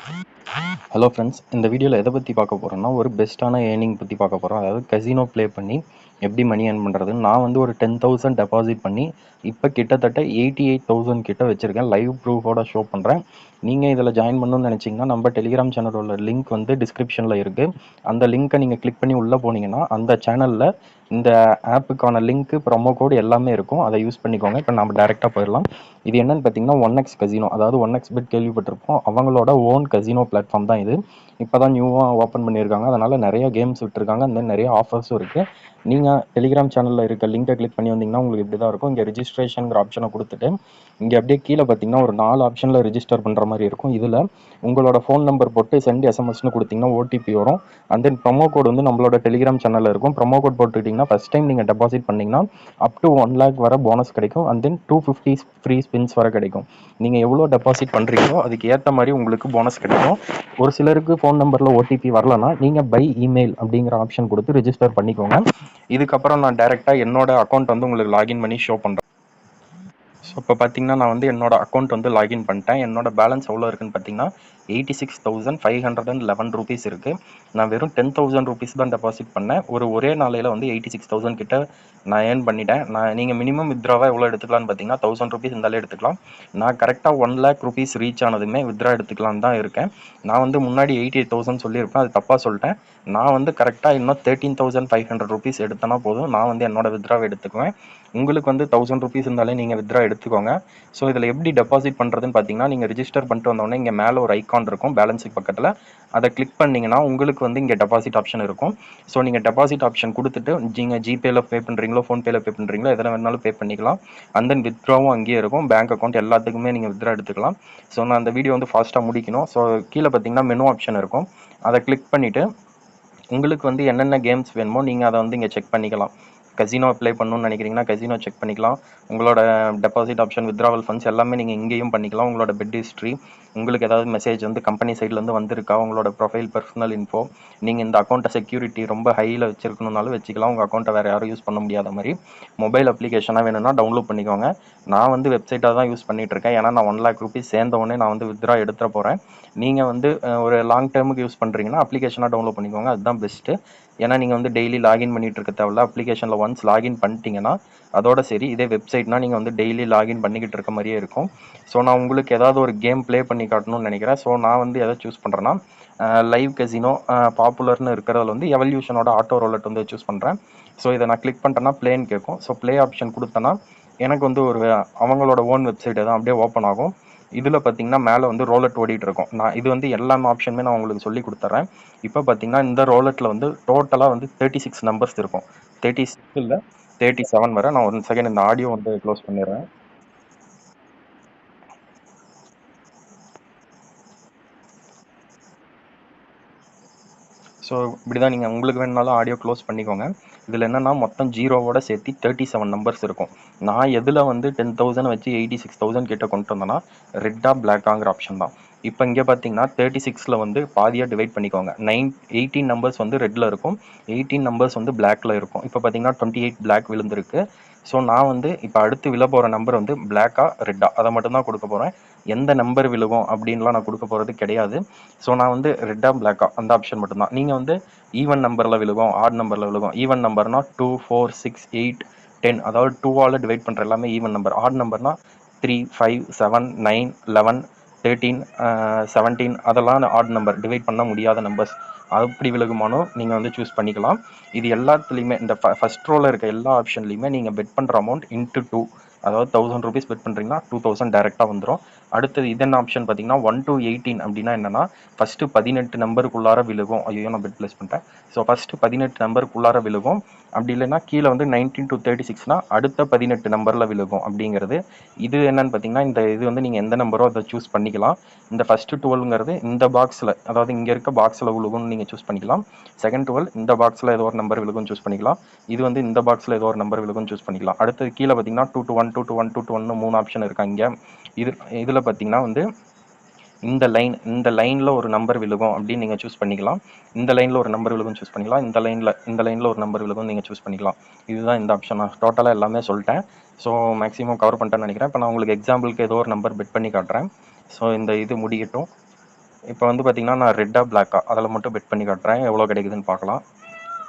Hello friends, இந்த வீடியோவில் எதை பற்றி பார்க்க போகிறோம்னா ஒரு பெஸ்ட்டான ஏர்னிங் பற்றி பார்க்க போகிறோம். அதாவது கசினோ ப்ளே பண்ணி எப்படி மணி ஏர்ன் பண்ணுறது. நான் வந்து ஒரு 10,000 டெபாசிட் பண்ணி இப்போ கிட்டத்தட்ட 88,000 கிட்ட வச்சுருக்கேன். லைவ் ப்ரூஃபோட ஷோ பண்ணுறேன். நீங்கள் இதில் ஜாயின் பண்ணணும்னு நினச்சிங்கன்னா நம்ம டெலிகிராம் சேனலோட லிங்க் வந்து டிஸ்கிரிப்ஷனில் இருக்குது. அந்த லிங்க்கை நீங்கள் கிளிக் பண்ணி உள்ளே போனீங்கன்னா அந்த சேனலில் இந்த ஆப்புக்கான லிங்க்கு, ப்ரொமோ கோடு எல்லாமே இருக்கும். அதை யூஸ் பண்ணிக்கோங்க. இப்போ நம்ம டேரெக்டாக போயிடலாம். இது என்னன்னு பார்த்தீங்கன்னா 1x கசினோ, அதாவது 1x பெட் கேள்விப்பட்டிருப்போம். அவங்களோட ஓன் கசினோ பிளாட்ஃபார்ம் தான் இது. இப்போ தான் நியூவாக ஓப்பன் பண்ணியிருக்காங்க. அதனால் நிறைய கேம்ஸ் விட்டுருக்காங்க. அந்த நிறைய ஆஃபர்ஸும் இருக்குது. நீங்கள் டெலிகிராம் சேனலில் இருக்க லிங்கை கிளிக் பண்ணி வந்தீங்கன்னா உங்களுக்கு இப்படி தான் இருக்கும். இங்கே ரிஜிஸ்ட்ரேஷனுங்கிற ஆப்ஷனை கொடுத்துட்டு இங்கே அப்படியே கீழே பார்த்தீங்கன்னா ஒரு 4 ஆப்ஷனில் ரிஜிஸ்டர் பண்ணுற மாதிரி இருக்கும். இதில் உங்களோட ஃபோன் நம்பர் போட்டு சென்ட் எஸ்எம்எஸ்னு கொடுத்தீங்கன்னா ஓடிபி வரும். அண்ட் தென் ப்ரொமோ கோட் வந்து நம்மளோட டெலிகிராம் சேனலில் இருக்கும். ப்ரொமோ கோட் போட்டுக்கிட்டிங்கன்னா ஃபஸ்ட் டைம் நீங்கள் டெபாசிட் பண்ணிங்கன்னா அப் டு 1 lakh வர போனஸ் கிடைக்கும். அண்ட் தென் 250 ஃப்ரீ ஸ்பின்ஸ் வர கிடைக்கும். நீங்கள் எவ்வளோ டெபாசிட் பண்ணுறீங்களோ அதுக்கு ஏற்ற மாதிரி உங்களுக்கு போனஸ் கிடைக்கும். ஒரு சிலருக்கு ஃபோன் நம்பரில் ஓடிபி வரலன்னா நீங்கள் பை இமெயில் அப்படிங்கிற ஆப்ஷன் கொடுத்து ரிஜிஸ்டர் பண்ணிக்கோங்க. இதுக்கப்புறம் நான் டேரெக்டாக என்னோட அக்கௌண்ட் வந்து உங்களுக்கு லாகின் பண்ணி ஷோ பண்ணுறேன். ஸோ இப்போ பார்த்தீங்கன்னா நான் வந்து என்னோட அக்கௌண்ட் வந்து லாகின் பண்ணிட்டேன். என்னோட பேலன்ஸ் எவ்வளோ இருக்குன்னு பார்த்தீங்கன்னா 86,511 rupees இருக்குது. நான் வெறும் 10,000 rupees தான் டெபாசிட் பண்ணேன். ஒரே நாளையில் வந்து 86,000 கிட்ட நான் ஏர்ன் பண்ணிட்டேன். நீங்கள் மினிமம் வித்ராவாக எவ்வளோ எடுத்துக்கலான்னு பார்த்தீங்கன்னா 1,000 rupees இருந்தாலே எடுத்துக்கலாம். நான் கரெக்டாக 1 lakh rupees ரீச் ஆனதுமே வித்ரா எடுத்துக்கலான்னு தான் இருக்கேன். நான் வந்து முன்னாடி 88,000 சொல்லியிருப்பேன், அது தப்பாக சொல்லிட்டேன். நான் வந்து கரெக்டாக இன்னும் 13,500 rupees எடுத்தனா போதும், நான் வந்து என்னோட வித்ராவை எடுத்துக்குவேன். உங்களுக்கு வந்து 1,000 rupees இருந்தாலே நீங்கள் வித்ரா எடுத்துக்கோங்க. ஸோ இதில் எப்படி டெபாசிட் பண்ணுறதுன்னு பார்த்தீங்கன்னா நீங்கள் ரிஜிஸ்டர் பண்ணிட்டு வந்தோடனே இங்கே மேலே ஒரு ஐக்கான் இருக்கும் பேலன்ஸுக்கு பக்கத்தில். அதை கிளிக் பண்ணிங்கன்னா உங்களுக்கு வந்து இங்கே டெபாசிட் ஆப்ஷன் இருக்கும். ஸோ நீங்கள் டெபாசிட் ஆப்ஷன் கொடுத்துட்டு நீங்கள் ஜிபேயில் பே பண்ணுறீங்களோ, ஃபோன்பேயில் பே பண்ணுறீங்களோ, எதில் வேணாலும் பே பண்ணிக்கலாம். அண்ட் தென் வித்ராவும் அங்கேயே இருக்கும். பேங்க் அக்கௌண்ட் எல்லாத்துக்குமே நீங்கள் வித்ரா எடுத்துக்கலாம். ஸோ நான் அந்த வீடியோ வந்து ஃபாஸ்ட்டாக முடிக்கணும். ஸோ கீழே பார்த்தீங்கன்னா மெனு ஆப்ஷன் இருக்கும். அதை கிளிக் பண்ணிவிட்டு உங்களுக்கு வந்து என்னென்ன கேம்ஸ் வேணுமோ நீங்கள் அதை வந்து இங்கே செக் பண்ணிக்கலாம். கசினோ அப்ளை பண்ணணும்னு நினைக்கிறீங்கன்னா கசினோ செக் பண்ணிக்கலாம். உங்களோட டெபாசிட் ஆப்ஷன், வித்ராவல் ஃபண்ட்ஸ் எல்லாமே நீங்கள் இங்கேயும் பண்ணிக்கலாம். உங்களோட பெட் ஹிஸ்ட்ரி, உங்களுக்கு ஏதாவது மெசேஜ் வந்து கம்பெனி சைட்லேருந்து வந்திருக்கா, உங்களோட ப்ரொஃபைல், பர்சனல் இன்ஃபோ, நீங்கள் இந்த அக்கௌண்ட்டை செக்யூரிட்டி ரொம்ப ஹையில் வச்சிருக்கணும்னாலும் வச்சுக்கலாம். உங்கள் அக்கௌண்ட்டை வேறு யாரும் யூஸ் பண்ண முடியாத மாதிரி மொபைல் அப்ளிகேஷனாக வேணும்னா டவுன்லோட் பண்ணிக்கோங்க. நான் வந்து வெப்சைட்டாக தான் யூஸ் பண்ணிகிட்ருக்கேன். ஏன்னா நான் 1 lakh rupees சேர்ந்தவொடனே நான் வந்து வித்ரா எடுத்துகிற போகிறேன். நீங்கள் வந்து ஒரு லாங் டேர்முக்கு யூஸ் பண்ணுறீங்கன்னா அப்ளிகேஷனாக டவுன்லோட் பண்ணிக்கோங்க. அதுதான் பெஸ்ட்டு. ஏன்னா நீங்கள் வந்து டெய்லி லாகின் பண்ணிகிட்டு இருக்க தேவையில்ல. அப்ளிகேஷனில் ஒன்ஸ் லாகின் பண்ணிட்டீங்கன்னா அதோட சரி. இதே வெப்சைட்னா நீங்கள் வந்து டெய்லி லாகின் பண்ணிக்கிட்டு இருக்க மாதிரியே இருக்கும். ஸோ நான் உங்களுக்கு ஏதாவது ஒரு கேம் ப்ளே பண்ணி காட்டணும்னு நினைக்கிறேன். ஸோ நான் வந்து எதை சூஸ் பண்ணுறேன்னா லைவ் கசினோ பாப்புலர்னு இருக்கிறதுல வந்து எவல்யூஷனோட ஆட்டோ ரோலட் வந்து சூஸ் பண்ணுறேன். ஸோ இதை நான் கிளிக் பண்ணிட்டேன்னா ப்ளேன்னு கேட்கும். ஸோ ப்ளே ஆப்ஷன் கொடுத்தேன்னா எனக்கு வந்து ஒரு அவங்களோட ஓன் வெப்சைட் தான் அப்படியே ஓப்பன் ஆகும். இதில் பார்த்தீங்கன்னா மேலே வந்து ரோலட் ஓடிட்டு இருக்கும். நான் இது வந்து எல்லா ஆப்ஷனுமே நான் உங்களுக்கு சொல்லி கொடுத்துட்றேன். இப்போ பார்த்தீங்கன்னா இந்த ரோலட்டில் வந்து டோட்டலாக வந்து 36 நம்பர்ஸ் இருக்கும். 36 இல்லை 37 வரை. நான் 1 செகண்ட் இந்த ஆடியோ வந்து க்ளோஸ் பண்ணிடுறேன். ஸோ இப்படி தான் நீங்கள் உங்களுக்கு வேணுனாலும் ஆடியோ க்ளோஸ் பண்ணிக்கோங்க. இதில் என்னென்னா மொத்தம் ஜீரோவோட சேர்த்து 37 நம்பர்ஸ் இருக்கும். நான் எதில் வந்து 10,000 வச்சு 86,000 கிட்ட கொண்டு வந்தேன்னா ரெட்டா பிளாக்காங்கிற ஆப்ஷன் தான். இப்போ இங்கே பார்த்தீங்கன்னா 36 வந்து பாதியாக டிவைட் பண்ணிக்கோங்க. 18 நம்பர்ஸ் வந்து ரெட்டில் இருக்கும், 18 நம்பர்ஸ் வந்து பிளாக்ல இருக்கும். இப்போ பார்த்தீங்கன்னா 28 பிளாக் விழுந்திருக்கு. ஸோ நான் வந்து இப்போ அடுத்து விழ போகிற நம்பர் வந்து பிளாக்கா ரெட்டா அதை மட்டும்தான் கொடுக்க போகிறேன். எந்த நம்பர் விழுகும் அப்படின்லாம் நான் கொடுக்க போகிறது கிடையாது. ஸோ நான் வந்து ரெட்டா பிளாக்கா அந்த ஆப்ஷன் மட்டும்தான். நீங்கள் வந்து ஈவன் நம்பரில் விழுகும், ஆட் நம்பரில் விழுகும். ஈவன் நம்பர்னா 2, 4, 6, 8, 10, அதாவது 2ஆல் டிவைட் பண்ணுற எல்லாமே ஈவன் நம்பர். ஆட் நம்பர்னா 3, 5, 7, 9, 11, 13, 17 அதெல்லாம் ஆட் நம்பர், டிவைட் பண்ண முடியாத நம்பர்ஸ். அப்படி விழுகுமானோ நீங்கள் வந்து சூஸ் பண்ணிக்கலாம். இது எல்லாத்துலேயுமே இந்த ஃபஸ்ட் ரோவில் இருக்க எல்லா ஆப்ஷன்லையுமே நீங்கள் பெட் பண்ணுற அமௌண்ட் இன்ட்டு 2, அதாவது 1,000 rupees பெட் பண்ணுறீங்கன்னா 2,000 டேரெக்டாக வந்துடும். அடுத்தது இது என்ன ஆப்ஷன் பார்த்தீங்கன்னா 1 to 18 அப்படின்னா என்னன்னா ஃபஸ்ட்டு 18 நம்பருக்குள்ளார விழுகும். ஐயோ நான் பெட் ப்ளேஸ் பண்ணிட்டேன். ஸோ ஃபஸ்ட்டு 18 நம்பருக்குள்ளார விழுகும். அப்படி இல்லைன்னா கீழே வந்து 19 to 36னா அடுத்த 18 நம்பரில் விழுகும் அப்படிங்கிறது. இது என்னன்னு பார்த்தீங்கன்னா இந்த இது வந்து நீங்கள் எந்த நம்பரோ அதை சூஸ் பண்ணிக்கலாம். இந்த ஃபஸ்ட்டு 12ங்கிறது இந்த பாக்ஸில், அதாவது இங்கே இருக்க பாக்ஸில் விழுகும்னு நீங்கள் சூஸ் பண்ணிக்கலாம். செகண்ட் 12 இந்த பாக்ஸில் ஏதோ ஒரு நம்பர் விழுகும்னு சூஸ் பண்ணிக்கலாம். இது வந்து இந்த பாக்ஸில் ஏதோ ஒரு நம்பர் விழுகும்னு சூஸ் பண்ணிக்கலாம். அடுத்தது கீழே பார்த்தீங்கன்னா 2 to 1, 2 to 1, 2 to 1 3 ஆப்ஷன் இருக்காங்க. இதில் பார்த்தீங்கன்னா வந்து இந்த லைனில் ஒரு நம்பர் விழுகும் அப்படின்னு நீங்கள் சூஸ் பண்ணிக்கலாம். இந்த லைனில் ஒரு நம்பர் விழுகும் சூஸ் பண்ணிக்கலாம். இந்த லைனில் ஒரு நம்பர் விழுகும் நீங்கள் சூஸ் பண்ணிக்கலாம். இதுதான் இந்த ஆப்ஷன். நான் டோட்டலாக எல்லாமே சொல்லிட்டேன். ஸோ மேக்ஸிமம் கவர் பண்ணிட்டேன்னு நினைக்கிறேன். இப்போ நான் உங்களுக்கு எக்ஸாம்பிளுக்கு ஏதோ ஒரு நம்பர் பெட் பண்ணி காட்டுறேன். ஸோ இந்த இது முடியட்டும். இப்போ வந்து பார்த்தீங்கன்னா நான் ரெட்டா பிளாக்கா அதில் மட்டும் பெட் பண்ணி காட்டுறேன், எவ்வளோ கிடைக்குதுன்னு பார்க்கலாம்.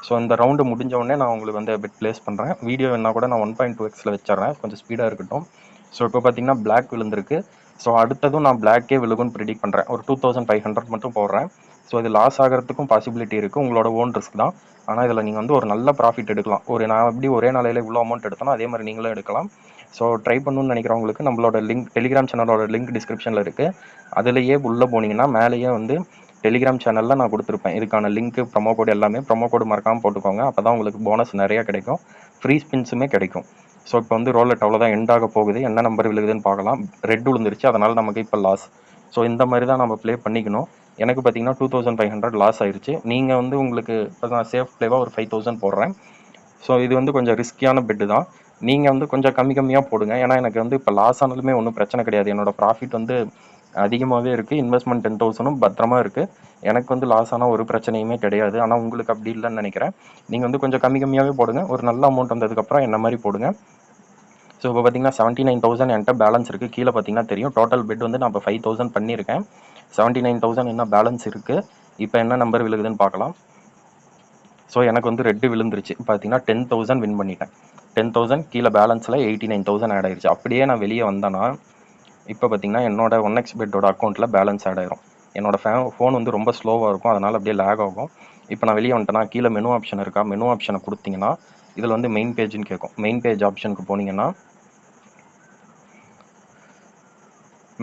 ஸோ இந்த ரவுண்டு முடிஞ்ச உடனே நான் உங்களுக்கு வந்து பெட் ப்ளேஸ் பண்ணுறேன். வீடியோ வேணா கூட நான் 1.2x வச்சிடுறேன், கொஞ்சம் ஸ்பீடாக இருக்கட்டும். ஸோ இப்போ பார்த்தீங்கன்னா பிளாக் விழுந்திருக்கு. ஸோ அடுத்ததும் நான் பிளாக்கே விழுகும்னு ப்ரிடிக்ட் பண்ணுறேன். ஒரு 2500 மட்டும் போடுறேன். ஸோ இது லாஸ் ஆகிறதுக்கும் பாசிபிலிட்டி இருக்குது, உங்களோட ஓன் ரிஸ்க் தான். ஆனால் இதில் நீங்கள் வந்து ஒரு நல்ல ப்ராஃபிட் எடுக்கலாம். நான் எப்படி ஒரே நாளையில் இவ்வளோ அமௌண்ட் எடுத்தனோ அதே மாதிரி நீங்களும் எடுக்கலாம். ஸோ ட்ரை பண்ணணும்னு நினைக்கிறவங்களுக்கு நம்மளோட லிங்க், டெலிகிராம் சேனலோட லிங்க் டிஸ்கிரிப்ஷனில் இருக்குது. அதுலேயே உள்ளே போனீங்கன்னா மேலேயே வந்து டெலிகிராம் சேனலில் நான் கொடுத்துருப்பேன் இதுக்கான லிங்க், ப்ரொமோ கோடு எல்லாமே. ப்ரொமோ கோடு மறக்காமல் போட்டுக்கோங்க, அப்போ தான் உங்களுக்கு போனஸ் நிறையா கிடைக்கும், ஃப்ரீ ஸ்பின்ஸுமே கிடைக்கும். ஸோ இப்போ வந்து ரோலெட் அவ்வளோதான் எண்ட் ஆக போகுது. என்ன நம்பர் விழுகுதுன்னு பார்க்கலாம். ரெட் விழுந்துருச்சு, அதனால் நமக்கு இப்போ லாஸ். ஸோ இந்த மாதிரி தான் நம்ம ப்ளே பண்ணிக்கணும். எனக்கு பார்த்தீங்கன்னா 2500 லாஸ் ஆயிடுச்சு. நீங்கள் வந்து உங்களுக்கு இப்போ நான் சேஃப் ப்ளேவாக ஒரு 5000 போடுறேன். ஸோ இது வந்து கொஞ்சம் ரிஸ்கியான பெட்டு தான். நீங்கள் வந்து கொஞ்சம் கம்மியாக போடுங்க. ஏன்னா எனக்கு வந்து இப்போ லாஸ் ஆனாலுமே ஒன்றும் பிரச்சனை கிடையாது. என்னோட ப்ராஃபிட் வந்து அதிகமாகவே இருக்குது. இன்வெஸ்ட்மெண்ட் 10,000 பத்திரமா இருக்குது. எனக்கு வந்து லாஸ் ஆனால் ஒரு பிரச்சனையுமே கிடையாது. ஆனால் உங்களுக்கு அப்படி இல்லைன்னு நினைக்கிறேன். நீங்கள் வந்து கொஞ்சம் கம்மியாகவே போடுங்க. ஒரு நல்ல அமௌண்ட் வந்ததுக்கப்புறம் என்ன மாதிரி போடுங்க. ஸோ இப்போ பார்த்தீங்கன்னா 79,000 என்கிட்ட பேலன்ஸ் இருக்குது. கீழே பார்த்தீங்கன்னா தெரியும். டோட்டல் பெட் வந்து நான் இப்போ 5000 பண்ணியிருக்கேன். 79,000 என்ன பேலன்ஸ் இருக்குது. இப்போ என்ன நம்பர் விழுகுதுன்னு பார்க்கலாம். ஸோ எனக்கு வந்து ரெட்டு விழுந்துருச்சு. பார்த்தீங்கன்னா 10,000 வின் பண்ணிட்டேன். 10,000 கீழே பேலன்ஸில் 89,000 ஆட் ஆயிடுச்சு. அப்படியே நான் வெளியே வந்தேன்னா இப்போ பார்த்தீங்கன்னா என்னோட 1x பெட்டோட அக்கௌண்ட்டில் பேலன்ஸ் ஆட் ஆயிரும். என்னோட ஃபோன் வந்து ரொம்ப ஸ்லோவாக இருக்கும், அதனால் அப்படியே லேக் ஆகும். இப்போ நான் வெளியே வந்துட்டேன்னா கீழே மெனு ஆப்ஷன் இருக்கா, மெனு ஆப்ஷனை கொடுத்தீங்கன்னா இதில் வந்து மெயின் பேஜ்னு கேட்கும். மெயின் பேஜ் ஆப்ஷனுக்கு போனீங்கன்னா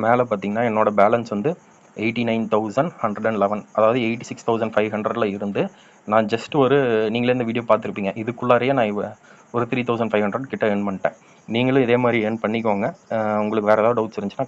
மேலே பார்த்தீங்கன்னா என்னோட பேலன்ஸ் வந்து 89,111, அதாவது 86,500 இருந்து நான் ஜஸ்ட் ஒரு, நீங்களே இந்த வீடியோ பார்த்துருப்பீங்க, இதுக்குள்ளாரையே நான் ஒரு 3,500 கிட்ட ஏர்ன் பண்ணிட்டேன். நீங்களும் இதே மாதிரி ஏர்ன் பண்ணிக்கோங்க. உங்களுக்கு வேறு ஏதாவது டவுட்ஸ் இருந்துச்சுன்னா